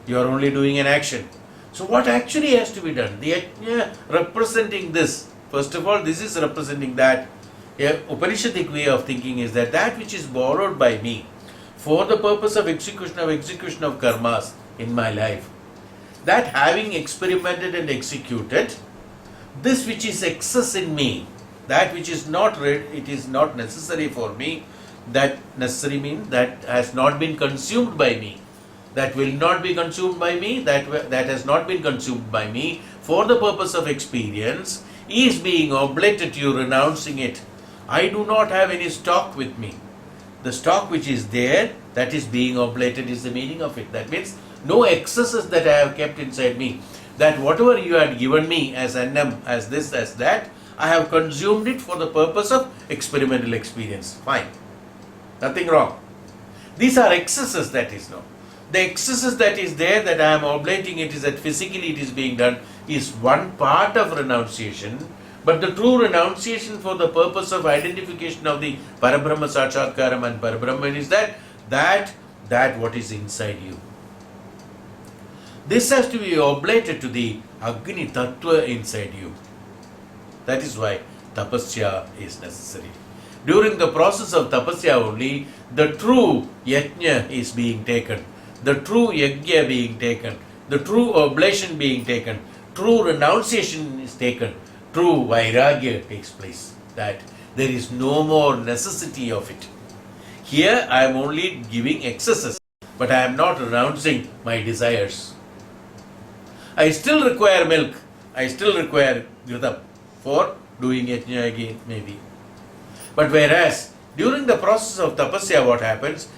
Speaker 1: You are only doing an action. So what actually has to be done? The yajna representing this. First of all, this is representing that. A Upanishadic way of thinking is that which is borrowed by me for the purpose of execution of karmas in my life, that having experimented and executed, this which is excess in me, that which is not it is not necessary for me, that necessary means that has not been consumed by me, that will not be consumed by me, that has not been consumed by me for the purpose of experience, is being oblated to you, renouncing it. I do not have any stock with me. The stock which is there, that is being oblated, is the meaning of it. That means no excesses that I have kept inside me. That whatever you had given me as annam, as this, as that, I have consumed it for the purpose of experimental experience. Fine. Nothing wrong. These are excesses, that is no. The excesses that is there, that I am oblating it, is that physically it is being done, is one part of renunciation. But the true renunciation for the purpose of identification of the Parabrahma Sakshatkaram and Parabrahman is that what is inside you. This has to be oblated to the Agni Tattva inside you. That is why tapasya is necessary. During the process of tapasya only, the true yajna is being taken, the true yajna being taken, the true oblation being taken, true renunciation is taken, true vairagya takes place. That there is no more necessity of it. Here I am only giving excesses, but I am not renouncing my desires. I still require milk. I still require ghritam for doing yajna again, maybe. But whereas during the process of tapasya, what happens?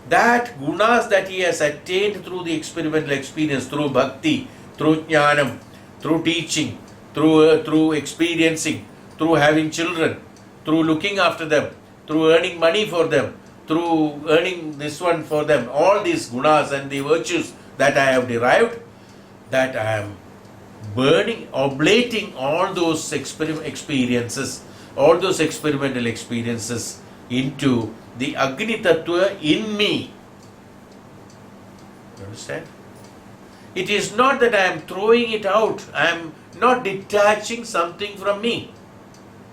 Speaker 1: That gunas that he has attained through the experimental experience, through bhakti, through jnanam, through teaching, through experiencing, through having children, through looking after them, through earning money for them, through earning this one for them, all these gunas and the virtues that I have derived, that I am burning, oblating all those experiences, all those experimental experiences into the Agni Tattva in me. You understand? It is not that I am throwing it out. I am not detaching something from me.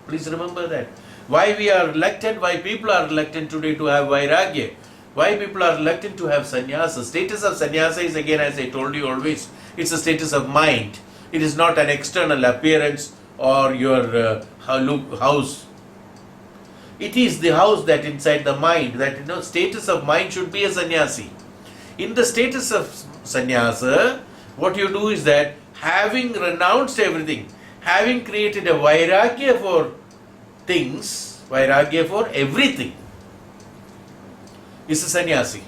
Speaker 1: Please remember that. Why we are reluctant, why people are reluctant today to have Vairagya, why people are reluctant to have sannyasa. Status of sannyasa is, again, as I told you always, it's a status of mind. It is not an external appearance or your house. It is the house that inside the mind, that status of mind should be a sannyasi. In the status of sannyasa, what you do is that, having renounced everything, having created a vairagya for things, vairagya for everything, is a sannyasi.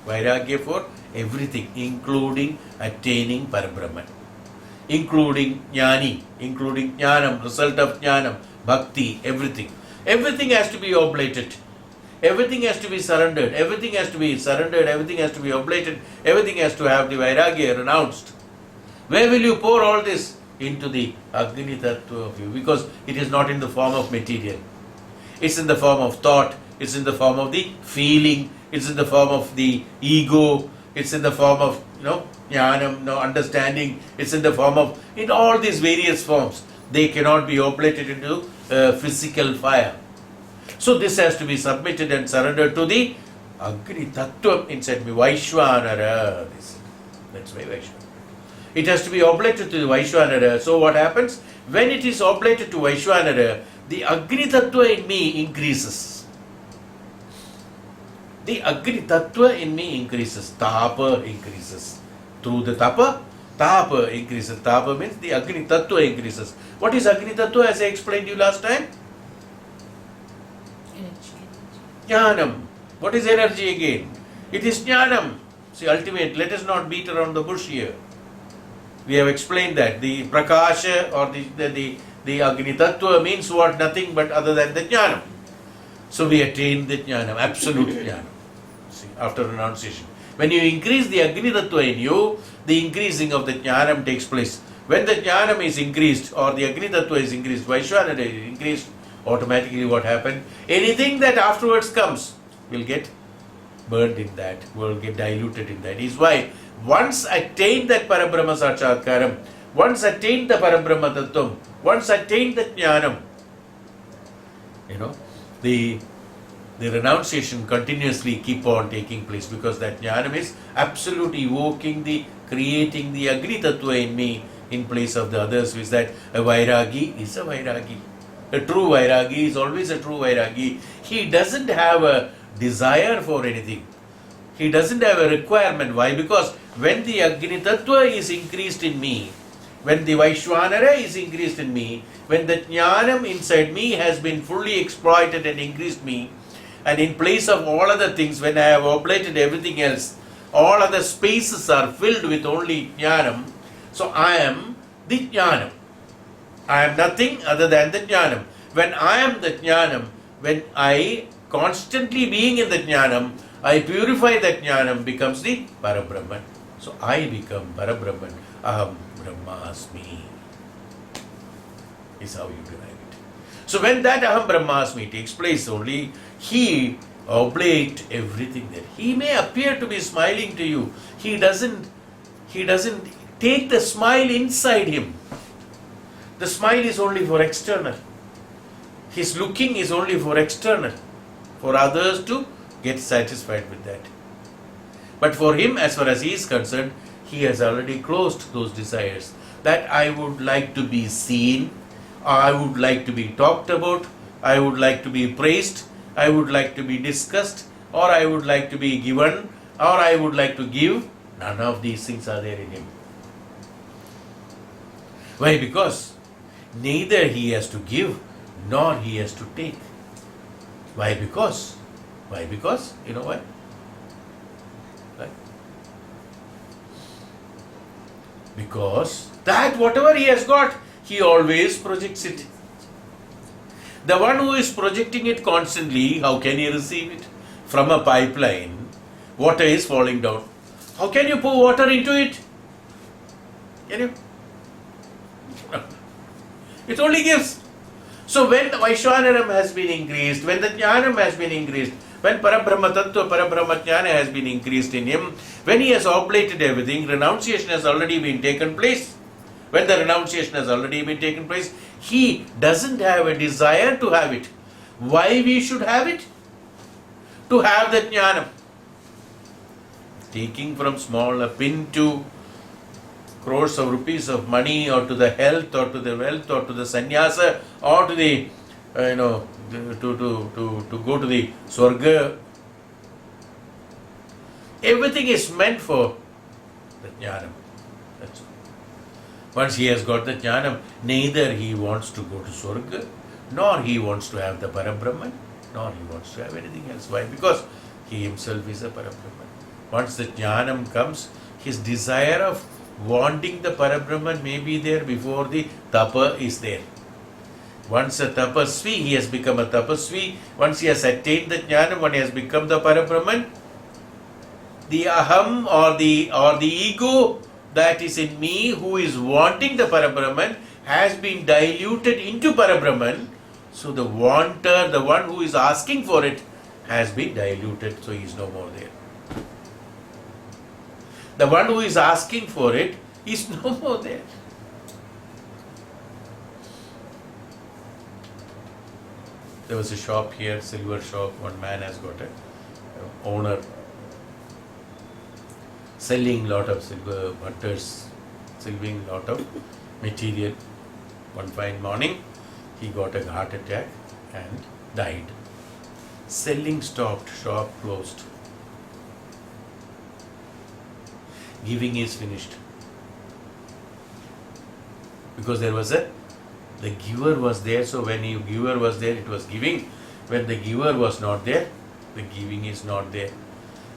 Speaker 1: Vairagya for everything, including attaining Parabrahman, including jnani, including jnanam, result of jnanam, bhakti, everything. Everything has to be oblated. Everything has to be surrendered. Everything has to be surrendered. Everything has to be oblated. Everything has to have the vairagya renounced. Where will you pour all this? Into the Agni Tattva of you. Because it is not in the form of material. It's in the form of thought. It's in the form of the feeling. It's in the form of the ego. It's in the form of, jnanam, understanding. It's in the form of, in all these various forms. They cannot be oblated into physical fire. So this has to be submitted and surrendered to the Agni Tattva inside me, Vaishwanara. That's why Vaishwanara. It has to be oblated to the Vaishwanara. So what happens? When it is oblated to Vaishwanara, the Agni Tattva in me increases. The Agni Tattva in me increases. Tapa increases. Through the Tapa increases. Tapa means the Agni Tattva increases. What is Agni Tattva, as I explained to you last time? Jnanam. What is energy again? It is Jnanam. See, ultimate, let us not beat around the bush here. We have explained that. The Prakasha or the Agni Tattva means what? Nothing but other than the Jnanam. So we attain the Jnanam, absolute Jnanam. See, after renunciation. When you increase the Agni Tattva in you, the increasing of the Jnanam takes place. When the Jnanam is increased or the Agni Tattva is increased, Vaishwanara is increased, automatically what happened? Anything that afterwards comes will get burned in that, will get diluted in that. Is why once attained that Parabrahma Sakshatkaram, once attained the Parabrahma Tattvam, once attained the Jnanam, the renunciation continuously keep on taking place, because that Jnanam is absolutely evoking creating the Agni Tattva in me in place of the others, is that a Vairagi is a Vairagi. A true Vairagi is always a true Vairagi. He doesn't have a desire for anything. He doesn't have a requirement. Why? Because when the Agni Tattva is increased in me, when the Vaishwanara is increased in me, when the Jnanam inside me has been fully exploited and increased me, and in place of all other things, when I have oblated everything else, all other spaces are filled with only Jnanam. So I am the Jnanam. I am nothing other than the Jnanam. When I am the Jnanam, when I constantly being in the Jnanam, I purify that Jnanam, becomes the Parabrahman. So I become Parabrahman. Aham Brahmasmi is how you derive it. So when that Aham Brahmasmi takes place, only he oblate everything there. He may appear to be smiling to you. He doesn't take the smile inside him. The smile is only for external. His looking is only for external, for others to get satisfied with that. But for him, as far as he is concerned, he has already closed those desires. That I would like to be seen, I would like to be talked about, I would like to be praised, I would like to be discussed, or I would like to be given, or I would like to give. None of these things are there in him. Why? Because neither he has to give nor he has to take. Why? Because you know why? Right? Because that whatever he has got, he always projects it. The one who is projecting it constantly, how can he receive it? From a pipeline, water is falling down. How can you pour water into it? Can you? It only gives. So when the Vaishwanaram has been increased, when the Jnanam has been increased, when Parabrahma Tattva, Parabrahma Jnana has been increased in him, when he has oblated everything, renunciation has already been taken place. When the renunciation has already been taken place, he doesn't have a desire to have it. Why we should have it? To have the Jnanam. Taking from small a pin to crores of rupees of money, or to the health, or to the wealth, or to the sannyasa, or to the to go to the Swarga. Everything is meant for the Jnanam. That's all. Once he has got the Jnanam, neither he wants to go to Swarga, nor he wants to have the Parabrahman, nor he wants to have anything else. Why? Because he himself is a Parabrahman. Once the Jnanam comes, his desire of wanting the Parabrahman may be there before the Tapa is there. Once a Tapasvi, he has become a Tapasvi. Once he has attained the Jnanam, when he has become the Parabrahman, the Aham or the ego that is in me who is wanting the Parabrahman has been diluted into Parabrahman. So the wanter, the one who is asking for it, has been diluted, so he is no more there. The one who is asking for it is no more there. There was a shop here, silver shop. One man has got a owner selling lot of silver butters, selling lot of material. One fine morning, he got a heart attack and died. Selling stopped, shop closed. Giving is finished. Because the giver was there, so when the giver was there, it was giving. When the giver was not there, the giving is not there.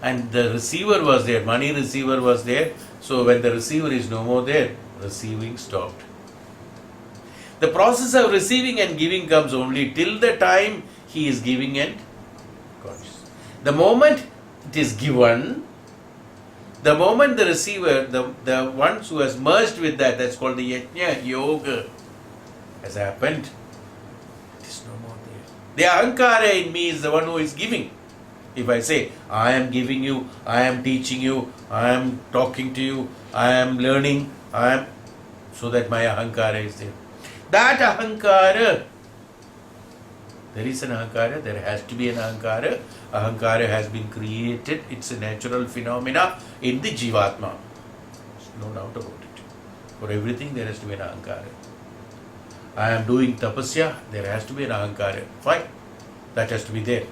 Speaker 1: And the receiver was there, money receiver was there, so when the receiver is no more there, receiving stopped. The process of receiving and giving comes only till the time he is giving and conscious. The moment it is given, the moment the receiver, the ones who has merged with that, that's called the Yajna Yoga, has happened, it is no more there. The Ahankara in me is the one who is giving. If I say, I am giving you, I am teaching you, I am talking to you, I am learning, so that my Ahankara is there. That Ahankara, there is an Ahankara, there has to be an Ahankara. Ahankara has been created, it's a natural phenomena in the Jivatma. There's no doubt about it. For everything there has to be an Ahankara. I am doing tapasya, there has to be an Ahankara. Fine, that has to be there.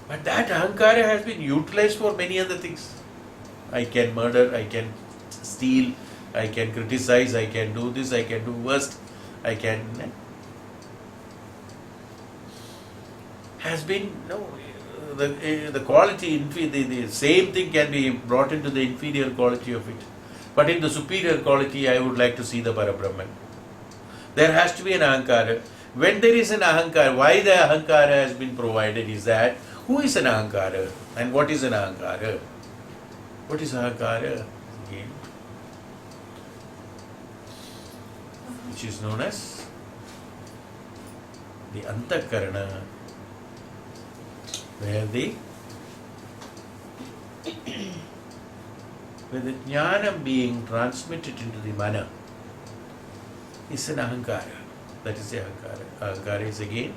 Speaker 1: But that Ahankara has been utilized for many other things. I can murder, I can steal, I can criticize, I can do this, I can do worst, I can... Has been, the quality, the same thing can be brought into the inferior quality of it. But in the superior quality, I would like to see the Parabrahman. There has to be an Ahankara. When there is an Ahankara, why the Ahankara has been provided is that, who is an Ahankara and what is an Ahankara? What is Ahankara? Again, which is known as the Antakarana, where the Jnanam being transmitted into the mana is an Ahankara. That is the Ahankara. Ahankara is again